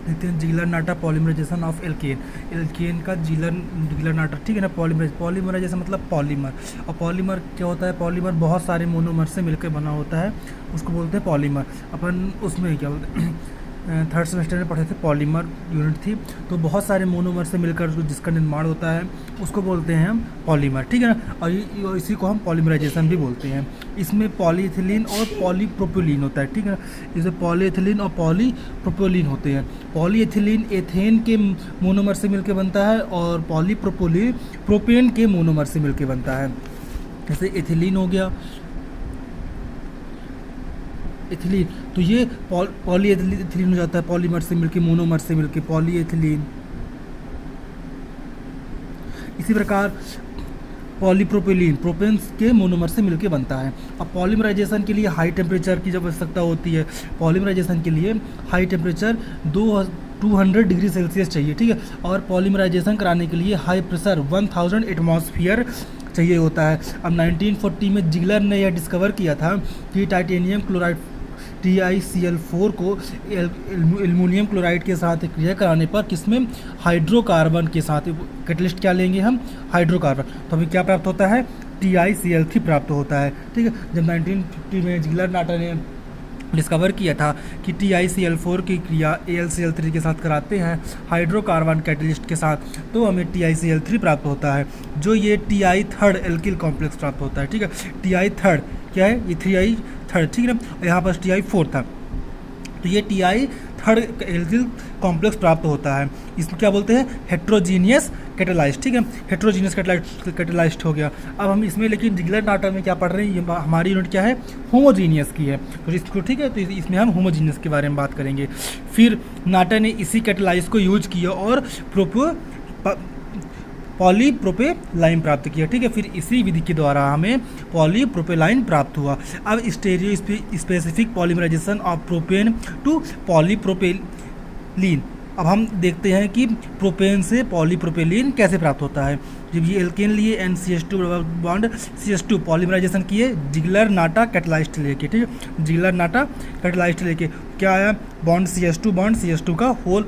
देखते हैं Ziegler Natta polymerization of alkene. Alkene का जिगलर नाटा, ठीक है ना। पॉलीमराइजेशन मतलब पॉलीमर, और पॉलीमर क्या होता है, पॉलीमर बहुत सारे मोनोमर से मिलकर बना होता है, उसको बोलते हैं पॉलीमर। अपन उसमें क्या बोलते हैं थर्ड सेमेस्टर में पढ़े थे, पॉलीमर यूनिट थी, तो बहुत सारे मोनोमर से मिलकर जिसका निर्माण होता है उसको बोलते हैं हम पॉलीमर, ठीक है ना। और इसी को हम पॉलीमराइजेशन भी बोलते हैं। इसमें पॉलीइथिलीन और पॉलीप्रोपिलीन होता है, ठीक है ना। इसमें पॉलीइथिलीन और पॉलीप्रोपिलीन होते हैं। पॉलीइथिलीन एथेन के मोनोमर से मिलकर बनता है, और पॉलीप्रोपिलीन प्रोपेन के मोनोमर से मिलकर बनता है। जैसे एथिलीन हो गया, एथिलीन, तो ये पॉलीएथिलीन हो जाता है, पॉलीमर से मिलके, मोनोमर से मिलके पॉलीएथिलीन। इसी प्रकार पॉलीप्रोपिलीन प्रोपेन के मोनोमर से मिलके बनता है। अब पॉलीमराइजेशन के लिए हाई टेम्परेचर की जब आवश्यकता होती है, पॉलीमराइजेशन के लिए हाई टेम्परेचर 200 डिग्री सेल्सियस चाहिए, ठीक है। और पॉलीमराइजेशन कराने के लिए हाई प्रेशर 1000 एटमॉस्फेयर चाहिए होता है। अब 1940 में जिगलर ने यह डिस्कवर किया था कि टाइटेनियम क्लोराइड TiCl4 को एल्युमिनियम क्लोराइड के साथ क्रिया कराने पर किसमें, हाइड्रोकार्बन के साथ, कैटलिस्ट क्या लेंगे हम, हाइड्रोकार्बन, तो हमें क्या प्राप्त होता है, TiCl3 प्राप्त होता है, ठीक है। जब 1950 में जिगलर नाटा ने डिस्कवर किया था कि TiCl4 की क्रिया AlCl3 के साथ कराते हैं हाइड्रोकार्बन कैटलिस्ट के साथ, तो हमें TiCl3 प्राप्त होता है, जो ये Ti3 एल्किल कॉम्प्लेक्स प्राप्त होता है, ठीक है। Ti3 क्या है, ये 3i थर्ड, ठीक है ना। यहाँ पर Ti4 था, तो ये Ti3 एल्किल कॉम्प्लेक्स प्राप्त होता है। इसको क्या बोलते हैं, हेट्रोजीनियस कैटेलाइस्ट, ठीक है। हेट्रोजीनियस कैटेलाइस्ट हो गया। अब हम इसमें लेकिन जिगलर नाटा में क्या पढ़ रहे हैं, ये हमारी यूनिट क्या है, होमोजीनियस की है, तो इसको, ठीक है, तो इसमें हम होमोजीनियस के बारे में बात करेंगे। फिर नाटा ने इसी कैटेलाइस्ट को यूज किया और पॉलीप्रोपेलाइन प्राप्त किया, ठीक है। फिर इसी विधि के द्वारा हमें पॉलीप्रोपेलाइन प्राप्त हुआ। अब stereo specific polymerization of propene to polypropylene. अब हम देखते हैं कि प्रोपेन से पॉलीप्रोपेलीन कैसे प्राप्त होता है। जब ये एल्केन लिए NCH2 बॉन्ड CH2 पॉलीमराइजेशन किए जिगलर नाटा कैटलाइस्ट लेके, ठीक है। जिगलर नाटा कैटलाइस्ट लेके क्या आया, बॉन्ड CH2 का होल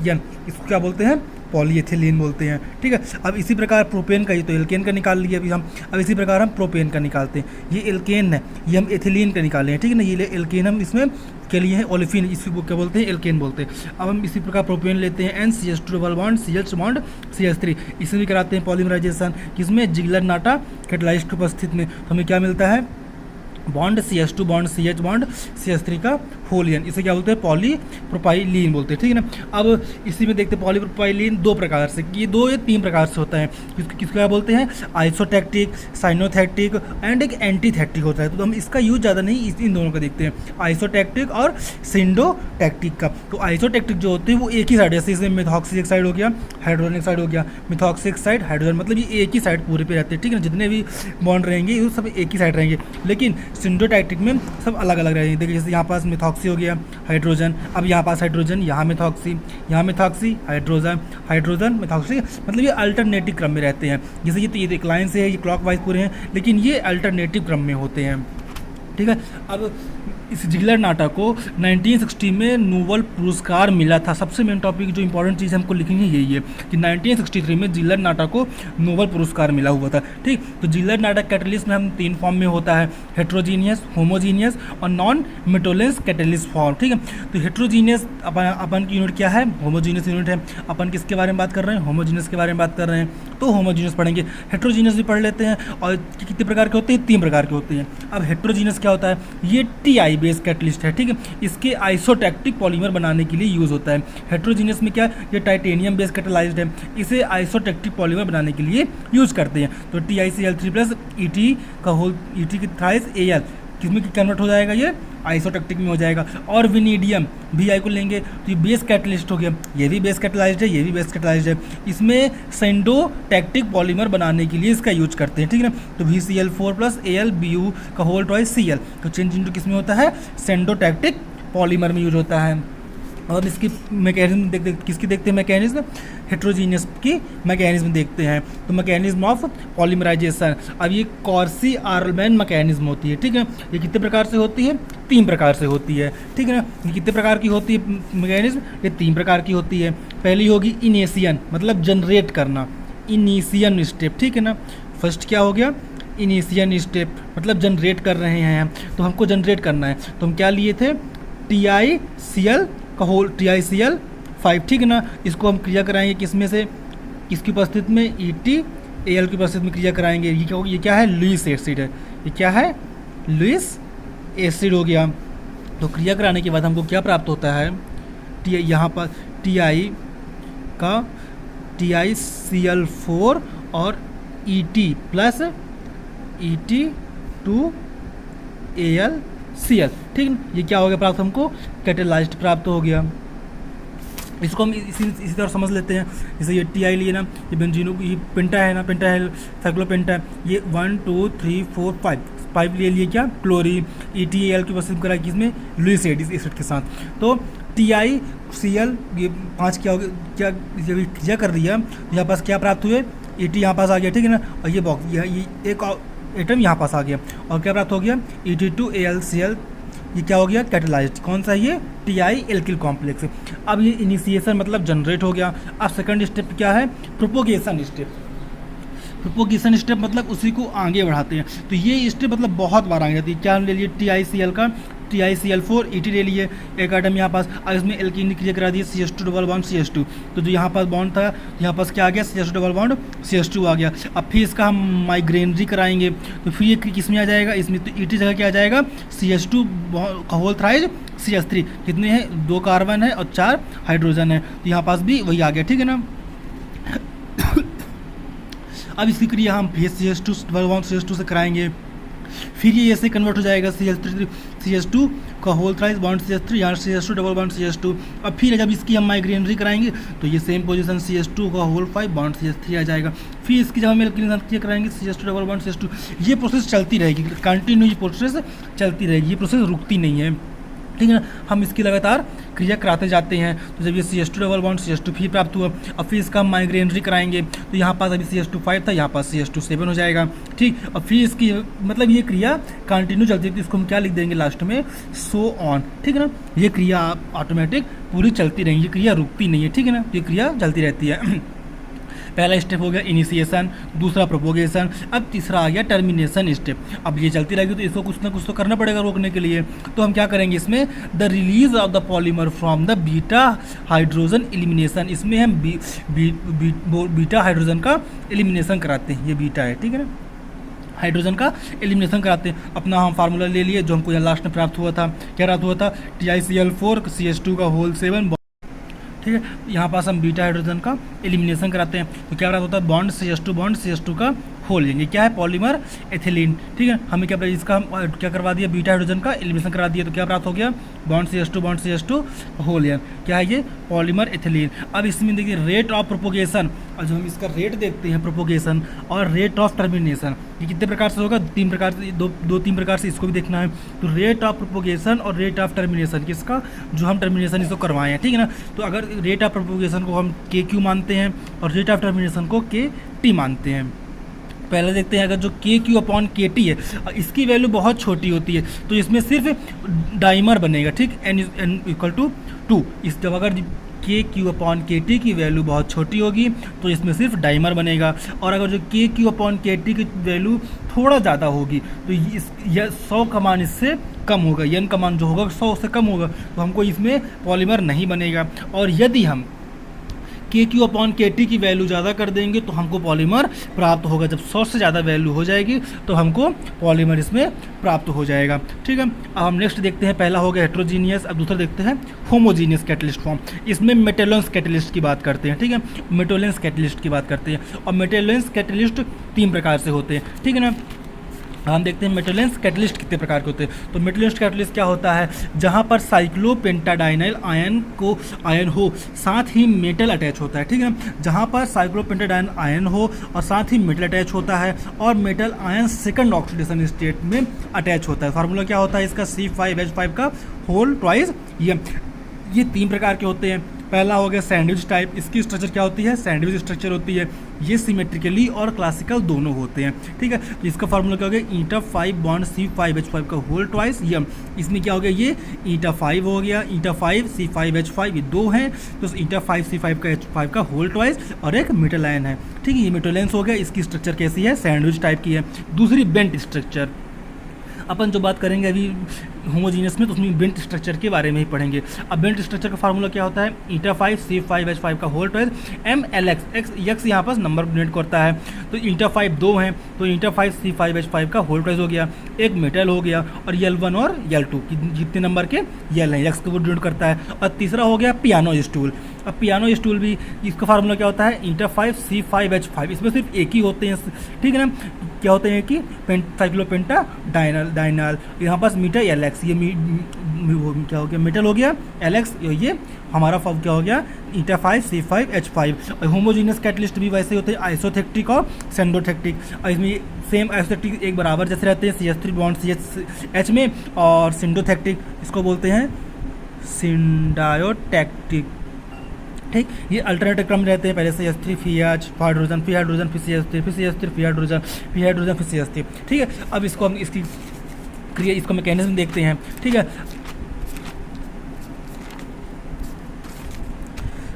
n, इसको क्या बोलते हैं, पॉलीएथिलीन बोलते हैं, ठीक है। अब इसी प्रकार प्रोपेन का, ये तो एल्केन का निकाल लिया अभी हम, अब इसी प्रकार हम प्रोपेन का निकालते हैं। ये एल्केन है, ये हम एथिलीन का निकाले हैं, ठीक है ना। ये एल्केन हम इसमें के लिए है ओलेफिन, इसको क्या बोलते हैं, एल्केन बोलते हैं। अब हम इसी प्रकार प्रोपेन लेते हैं NCH2 bond CH bond CH3, इसमें भी कराते हैं पॉलीमराइजेशन, किसमें, जिगलर नाटा कैटलाइस्ट की उपस्थिति में, तो हमें क्या मिलता है, bond CH2 bond CH bond CH3 का होल n, इसे क्या बोलते हैं, पॉलीप्रोपाइलीन बोलते हैं, ठीक है ना। अब इसी में देखते हैं पॉलीप्रोपाइलीन दो प्रकार से, ये 3 प्रकार से होता है। किसको क्या बोलते हैं, आइसोटैक्टिक, साइनोथैक्टिक एंड एक एंटीथैक्टिक होता है। तो हम इसका यूज ज़्यादा नहीं, इन दोनों का देखते हैं, आइसोटैक्टिक और सिंडोटैक्टिक का। तो आइसोटैक्टिक जो होते हैं वो एक ही साइड, जैसे इसमें मिथॉक्सी एक साइड हो गया, हाइड्रोजन एक साइड हो गया, मिथॉक्सी एक साइड, हाइड्रोजन, मतलब ये एक ही साइड पूरे पे रहते हैं, ठीक है ना। जितने भी बॉन्ड रहेंगे ये सब एक ही साइड रहेंगे, लेकिन सिंडोटैक्टिक में सब अलग अलग रहेंगे। देखिए जैसे यहाँ पास मिथॉक्सी हो गया, हाइड्रोजन, अब यहाँ पास हाइड्रोजन, यहाँ मिथॉक्सी, हाइड्रोजन, हाइड्रोजन मिथॉक्सी, मतलब ये अल्टरनेटिव क्रम में रहते हैं। जैसे ये एक लाइन से है, ये क्लॉकवाइज पूरे हैं, लेकिन ये अल्टरनेटिव क्रम में होते हैं, ठीक है। अब इस जिगलर नाटा को 1960 में नोबेल पुरस्कार मिला था। सबसे मेन टॉपिक जो इंपॉर्टेंट चीज़ हमको लिखनी है यही है कि 1963 में जिगलर नाटा को नोबेल पुरस्कार मिला हुआ था, ठीक। तो जिगलर नाटा कैटलिस्ट में हम 3 फॉर्म में होता है, हेट्रोजीनियस, होमोजीनियस और नॉन मेटोलेंस कैटलिस्ट फॉर्म, ठीक है। तो हेट्रोजीनियस अपन की यूनिट क्या है, होमोजीनियस यूनिट है। अपन किसके बारे में बात कर रहे हैं, होमोजीनियस के बारे में बात कर रहे हैं, तो होमोजीनियस पढ़ेंगे। हेट्रोजीनियस भी पढ़ लेते हैं, और कितने प्रकार के होते हैं, 3 प्रकार के होते हैं। अब हेट्रोजीनियस क्या होता है, ये Ti बेस कैटलिस्ट है, ठीक है। इसके आइसोटैक्टिक पॉलीमर बनाने के लिए यूज होता है। हेट्रोजीनियस में क्या, ये टाइटेनियम बेस कैटलाइज्ड है, इसे आइसोटैक्टिक पॉलीमर बनाने के लिए यूज करते हैं। तो TiCl3 प्लस ET का होल, ET की थ्राइस Al किसमें कन्वर्ट हो जाएगा, ये आइसोटैक्टिक में हो जाएगा। और विनीडियम Vi को लेंगे तो ये बेस कैटलिस्ट हो गया, ये भी बेस कैटलाइज्ड है, ये भी बेस कैटलाइज्ड है। इसमें सेंडोटैक्टिक पॉलीमर बनाने के लिए इसका यूज करते हैं, ठीक है ना। तो VCl4 प्लस Al Bu का होल ट्वाइस Cl, तो चेंज इंटू किस में होता है, सेंडोटैक्टिक पॉलीमर में यूज होता है। और इसकी मैकेनिज्म किसकी देखते हैं मैकेनिज्म, हेट्रोजीनियस की मैकेनिज्म देखते हैं। तो मैकेनिज्म ऑफ पॉलीमराइजेशन, अब ये कॉर्सी आर्लमैन मैकेनिज्म होती है, ठीक है। ये कितने प्रकार से होती है, 3 प्रकार से होती है, ठीक है ना। ये कितने प्रकार की होती है मैकेनिज्म, ये 3 प्रकार की होती है। पहली होगी इनिशियन, मतलब जनरेट करना, इनिशियन स्टेप, ठीक है ना। फर्स्ट क्या हो गया, इनिशियन स्टेप, मतलब जनरेट कर रहे हैं हम, तो हमको जनरेट करना है। तो हम क्या लिए थे, TiCl का होल, TiCl5, ठीक है ना। इसको हम क्रिया कराएंगे किसमें से, किसकी उपस्थिति में, EtAl की उपस्थिति में क्रिया कराएंगे। ये क्या है, लुईस एसिड है, ये क्या है, लुईस एसिड हो गया। तो क्रिया कराने के बाद हमको क्या प्राप्त होता है, यहाँ पर Ti का TiCl4 और Et प्लस Et2AlCl, ठीक है। ये क्या हो गया प्राप्त, हमको कैटेलाइज्ड प्राप्त हो गया। इसको हम इसी तरह समझ लेते हैं, जैसे ये Ti लिए ना, ये बेंजीनो, ये पेंटा है ना, पेंटा है, साइक्लोपेंटा है, ये 1 2 3 4 5 लिए क्या, क्लोरीन, EtAl की उपस्थिति कराई किसमें, लुईस एसिड के साथ। तो TiCl ये 5 क्या हो गया, क्या जब क्रिया कर दिया, यहाँ पास क्या प्राप्त हुए, Et यहाँ पास आ गया, ठीक है ना। और ये बॉक्स, ये एक एटम यहाँ पास आ गया, और क्या प्राप्त हो गया, Et2AlCl, ये क्या हो गया, कैटेलाइज्ड। कौन सा, ये Ti एल्किल कॉम्प्लेक्स। अब ये इनिशिएशन मतलब जनरेट हो गया। अब सेकंड स्टेप क्या है, प्रोपोगेशन स्टेप। प्रोपोगेशन स्टेप मतलब उसी को आगे बढ़ाते हैं। तो ये स्टेप मतलब बहुत बार आगे जाती है। क्या ले लिए, TiCl का TiCl4, Et ले लिए, एक आइटम यहाँ पास, और इसमें एल्कीन की क्रिया करा दी, CH2 डबल बॉन्ड CH2। तो जो यहाँ पास बॉन्ड था, यहाँ पास क्या आ गया, CH2 डबल बॉन्ड CH2 आ गया। अब फिर इसका हम माइग्रेनरी कराएंगे, तो फिर ये किस में आ जाएगा, इसमें। तो Et जगह क्या आ जाएगा, CH2 का होल थ्राइज CH3, कितने हैं, 2 कार्बन है और 4 हाइड्रोजन है। तो यहाँ पास भी वही आ गया, ठीक है ना। अब इसकी क्रिया हम फिर CH2 डबल बॉन्ड CH2 से कराएंगे, फिर ये ऐसे कन्वर्ट हो जाएगा CH2 का होल थ्राइस बॉन्ड CH3, यहाँ CH2 डबल बॉन्ड CH2। अब फिर जब इसकी हम माइग्रेनरी कराएंगे तो ये सेम पोजीशन CH2 का होल 5 बॉन्ड CH3 आ जाएगा। फिर इसकी जब हम एल्किन कराएंगे CH2 डबल बॉन्ड CH2। ये प्रोसेस चलती रहेगी, कंटिन्यू ये प्रोसेस चलती रहेगी, ये प्रोसेस रुकती नहीं है, ठीक है ना। हम इसकी लगातार क्रिया कराते जाते हैं। तो जब ये CH2 डबल बॉन्ड CH2 फिर प्राप्त हुआ, अब फिर इसका हम माइग्रेनरी कराएंगे, तो यहाँ पास अभी CH2 5 था, यहाँ पास CH2 7 हो जाएगा, ठीक। और फिर इसकी मतलब ये क्रिया कंटिन्यू चलती है। तो इसको हम क्या लिख देंगे लास्ट में, सो ऑन, ठीक है ना। ये क्रिया ऑटोमेटिक पूरी चलती रहेगी, ये क्रिया रुकती नहीं है, ठीक है ना। ये क्रिया चलती रहती है। पहला स्टेप हो गया इनिशिएशन, दूसरा प्रोपोगेशन, अब तीसरा आ गया टर्मिनेशन स्टेप। अब ये चलती रहेगी तो इसको कुछ ना कुछ तो करना पड़ेगा रोकने के लिए। तो हम क्या करेंगे इसमें, the release of the polymer from the beta hydrogen elimination. इसमें हम बीटा हाइड्रोजन का एलिमिनेशन कराते हैं, ये बीटा है, ठीक है ना, हाइड्रोजन का एलिमिनेशन कराते हैं। अपना हम फार्मूला ले लिए जो हमको यहाँ लास्ट में प्राप्त हुआ था, क्या प्राप्त हुआ था, TiCl4 CH2 का होल 7, ठीक है। यहाँ पास हम बीटा हाइड्रोजन का एलिमिनेशन कराते हैं, तो क्या प्राप्त होता है, बॉन्ड CH2 का होल लेंगे, क्या है, पॉलीमर एथिलीन, ठीक है। हमें क्या इसका हम क्या करवा दिया, बीटा हाइड्रोजन का एलिमिनेशन करा दिया, तो क्या प्राप्त हो गया, बॉन्ड CH2 होल लें, क्या है ये, पॉलीमर एथिलीन। अब इसमें देखिए रेट ऑफ प्रोपोगेशन, और जो हम इसका रेट देखते हैं प्रोपोगेशन और रेट ऑफ टर्मिनेशन, ये कितने प्रकार से होगा, 3 प्रकार से, दो 3 प्रकार से इसको भी देखना है। तो रेट ऑफ प्रोपोगेशन और रेट ऑफ टर्मिनेशन, किसका, जो हम टर्मिनेशन इसको करवाएं हैं, ठीक है ना। तो अगर रेट ऑफ प्रोपोगेशन को हम KQ मानते हैं और रेट ऑफ टर्मिनेशन को KT मानते हैं। पहले देखते हैं, अगर जो KQ/KT है, इसकी वैल्यू बहुत छोटी होती है, तो इसमें सिर्फ डाइमर बनेगा, ठीक, n=2। इस जब अगर KQ/KT की वैल्यू बहुत छोटी होगी तो इसमें सिर्फ डाइमर बनेगा, और अगर जो KQ/KT की वैल्यू थोड़ा ज़्यादा होगी तो यह 100 का मान इससे कम होगा, n का मान जो होगा 100 से कम होगा, तो हमको इसमें पॉलीमर नहीं बनेगा। और यदि हम KQ/KT की वैल्यू ज़्यादा कर देंगे तो हमको पॉलीमर प्राप्त होगा। जब 100 से ज़्यादा वैल्यू हो जाएगी तो हमको पॉलीमर इसमें प्राप्त हो जाएगा, ठीक है। अब हम नेक्स्ट देखते हैं, पहला हो गया हेट्रोजीनियस, अब दूसरा देखते हैं होमोजीनियस कैटलिस्ट फॉर्म। इसमें मेटेलेंस कैटलिस्ट की बात करते हैं, ठीक है, मेटेलेंस कैटलिस्ट की बात करते हैं। और मेटेलेंस कैटलिस्ट 3 प्रकार से होते हैं, ठीक है ना। हम देखते हैं मेटेलेंस कैटलिस्ट कितने प्रकार के होते हैं। तो मेटेलेंस कैटलिस्ट क्या होता है, जहाँ पर साइक्लोपेंटाडाइनाइल आयन हो, साथ ही मेटल अटैच होता है, ठीक है ना। जहाँ पर साइक्लोपेंटाडाइनाइल आयन हो और साथ ही मेटल अटैच होता है, और metal ion second oxidation state में अटैच होता है। फार्मूला क्या होता है इसका, C5H5 का होल ट्वाइस, ये ये 3 प्रकार के होते हैं। पहला हो गया सैंडविच टाइप, इसकी स्ट्रक्चर क्या होती है, सैंडविच स्ट्रक्चर होती है। ये सिमेट्रिकली और क्लासिकल दोनों होते हैं, ठीक है। तो इसका फार्मूला क्या हो गया, ईटा 5 बॉन्ड C5H5 का होल ट्वाइस यम। इसमें क्या हो गया, ये ईटा 5 हो गया, ईटा 5 C5H5 ये 2 हैं, तो ईटा 5 C5 का H5 का होल ट्वाइस और एक मेटल आयन है, ठीक है। ये मेटल आयन हो गया, इसकी स्ट्रक्चर कैसी है, सैंडविच टाइप की है। दूसरी बेंट स्ट्रक्चर, अपन जो बात करेंगे अभी होमोजीनियस में, तो उसमें बेंट स्ट्रक्चर के बारे में ही पढ़ेंगे। अब बेंट स्ट्रक्चर का फार्मूला क्या होता है, ईटा 5 C5H5 का होल ट्वाइस MLX, एक्स यहाँ पर नंबर डिनोट करता है, तो ईटा 5 2 हैं, तो ईटा 5 C5H5 का होल ट्वाइस हो गया, एक मेटल हो गया, और L1 और L2 जितने नंबर के यल हैं, एक्स को वो डिनोट करता है। और तीसरा हो गया पियानो स्टूल। अब पियानो स्टूल भी, इसका फार्मूला क्या होता है, ईटा 5 C5H5, इसमें सिर्फ एक ही होते हैं, ठीक है ना, क्या होते हैं कि साइक्लोपेंटा डाइनल, यहाँ पास मीटा LX, ये क्या हो गया, मेटल हो गया LX, ये हमारा क्या हो गया, ईटा 5 C5H5। और होमोजीनियस कैटलिस्ट भी वैसे होते हैं, आइसोथेक्टिक और सेंडोथेक्टिक, और इसमें सेम आइसोथेक्टिक एक बराबर जैसे रहते हैं, CH3 बॉन्ड CH में, और सिंडोथेक्टिक इसको बोलते हैं सिंडायोटैक्टिक, ठीक। ये अल्टरनेटिव क्रम रहते हैं, पहले CH3 फिर हाइड्रोजन, फिर हाइड्रोजन, फिर CH3, फिर CH3, फिर हाइड्रोजन, फिर हाइड्रोजन, फिर CH3, ठीक है। अब इसको हम इसकी क्रिया, इसको मैकेनिज्म देखते हैं, ठीक है।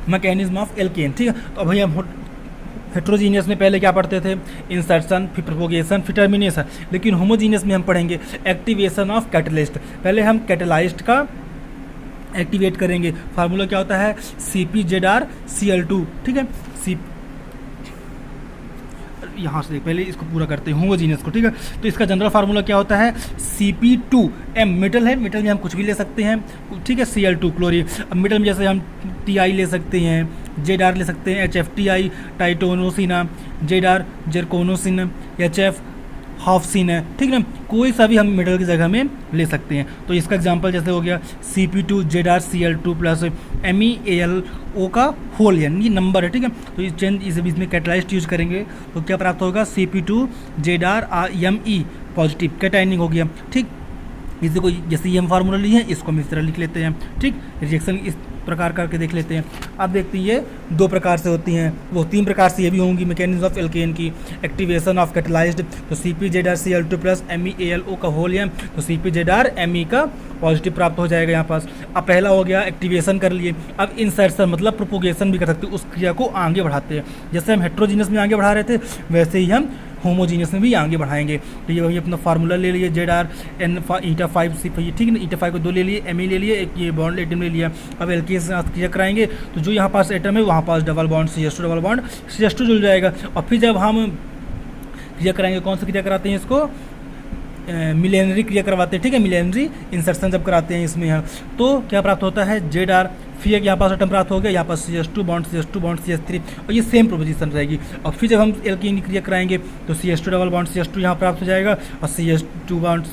मैकेनिज्म ऑफ एल्केन, ठीक है। तो अभी हम हेट्रोजीनियस में पहले क्या पढ़ते थे, इंसर्शन, फिर प्रोपोगेशन, फिर टर्मिनेशन, लेकिन होमोजीनियस में हम पढ़ेंगे एक्टिवेशन ऑफ कैटलिस्ट। पहले हम कैटलाइस्ट का एक्टिवेट करेंगे, फार्मूला क्या होता है, CpZrCl2, ठीक है। यहाँ से पहले इसको पूरा करते हैं होमोजीनियस को, ठीक है। तो इसका जनरल फार्मूला क्या होता है, Cp2M, मेटल है, मेटल में हम कुछ भी ले सकते हैं, ठीक है, Cl2 क्लोरीन। अब मेटल में जैसे हम Ti ले सकते हैं, Zr ले सकते हैं, HFTi टाइटोनोसिना, Zr जरकोनोसिन, HF हाफसिन है, ठीक है ना, कोई सा भी हम मेटल की जगह में ले सकते हैं। तो इसका एग्जांपल जैसे हो गया Cp2ZrCl2 प्लस MEAlO का होल, यानी ये नंबर है, ठीक है। तो इस चेंज इसमें कैटलाइस्ट यूज करेंगे तो क्या प्राप्त होगा, Cp2ZrMe पॉजिटिव कैटायनिंग हो गया, ठीक। इसी को जैसे ये हम फार्मूला लिए हैं, इसको हम इस तरह लिख लेते हैं, ठीक। रिएक्शन इस प्रकार करके देख लेते हैं। अब देखते हैं ये 2 प्रकार से होती हैं, वो 3 प्रकार से ये भी होंगी मैकेनिज्म ऑफ एल्केन की। एक्टिवेशन ऑफ कैटलाइज्ड, तो CpZrCl2 प्लस MEAlO का होल है, तो CpZrMe का पॉजिटिव प्राप्त हो जाएगा यहाँ पास। अब पहला हो गया एक्टिवेशन कर लिए। अब इंसर्शन मतलब प्रोपोगेशन भी कर सकते हैं, उस क्रिया को आगे बढ़ाते हैं। जैसे हम हेट्रोजीनियस में आगे बढ़ा रहे थे, वैसे ही हम होमोजीनियस में भी आगे बढ़ाएंगे। तो ये वही अपना फार्मूला ले लिए, Zrn ईटा 5 C5, ठीक है ना, ईटा 5 को 2 ले लिए, Me ले लिए, एक ये बॉन्ड एटम ले लिया। अब एल्केन से क्रिया कराएंगे, तो जो यहाँ पास एटम है वहाँ पास double bond CH2 double bond CH2 जुड़ जाएगा। और फिर जब हम क्रिया कराएंगे, कौन सी क्रिया कराते हैं इसको, मिलेनरी क्रिया करवाते हैं, ठीक है, मिलेनरी इंसर्शन जब कराते हैं इसमें हम, तो क्या प्राप्त होता है, Zr, फिर एक यहाँ पास एटम प्राप्त हो गया, यहाँ पास CH2 बॉन्ड CH3, और ये सेम प्रोपोजिशन रहेगी। और फिर जब हम एल्केन की क्रिया कराएंगे तो CH2 डबल बॉन्ड CH2 यहाँ प्राप्त हो जाएगा, और CH2 बॉन्ड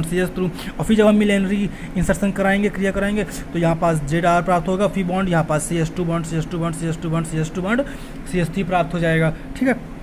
CH2, और फिर जब हम मिलेनरी इंसर्शन कराएंगे, क्रिया कराएंगे, तो यहाँ पास Zr प्राप्त होगा, फिर बॉन्ड यहाँ पास CH2 बॉन्ड CH3 प्राप्त हो जाएगा, ठीक है।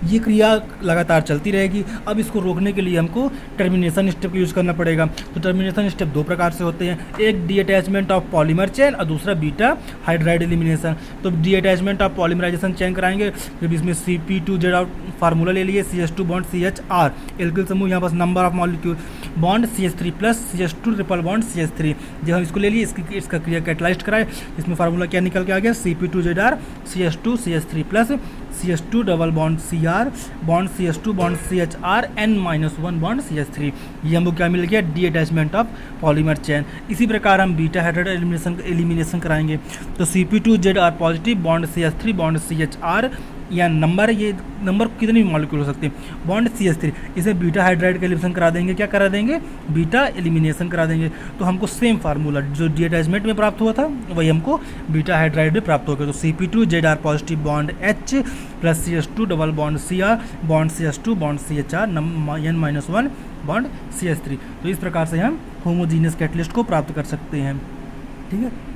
ये क्रिया लगातार चलती रहेगी। अब इसको रोकने के लिए हमको टर्मिनेशन स्टेप का यूज़ करना पड़ेगा। तो टर्मिनेशन स्टेप 2 प्रकार से होते हैं, एक डीअटैचमेंट ऑफ पॉलीमर चेन और दूसरा बीटा हाइड्राइड एलिमिनेशन। तो डीअटैचमेंट ऑफ पॉलीमराइजेशन चेन कराएंगे, जब इसमें Cp2Z फार्मूला ले लिए, CH2 बॉन्ड CHR, एल्किल समूह, यहाँ पास number of molecule, bond CH3 plus CH2 triple bond CH3। जब हम इसको ले लिए, इसका क्रिया कैटलाइज्ड कराए, इसमें फार्मूला क्या निकल के आ गया, Cp2ZR CH2 CH3 plus CH2 double bond Cr bond CH2 bond CHR N-1 bond CH3। ये हमको क्या मिल गया, D attachment of polymer chain. इसी प्रकार हम बीटा हाइड्राइड एलिमिनेशन कराएंगे, तो Cp2ZR positive bond CH3 bond CHR, या नंबर, ये नंबर कितने भी मॉलिक्यूल हो सकते हैं, बॉन्ड CH3, इसे बीटा हाइड्राइड का एलिमिनेशन करा देंगे, क्या करा देंगे, बीटा एलिमिनेशन करा देंगे। तो हमको सेम फार्मूला जो डी अटैचमेंट में प्राप्त हुआ था वही हमको बीटा हाइड्राइड में प्राप्त हो गया। तो Cp2ZR positive bond H plus CH2 double bond Cr bond CH2 bond CHR N-1 bond CH3। तो इस प्रकार से हम होमोजीनियस कैटलिस्ट को प्राप्त कर सकते हैं, ठीक है।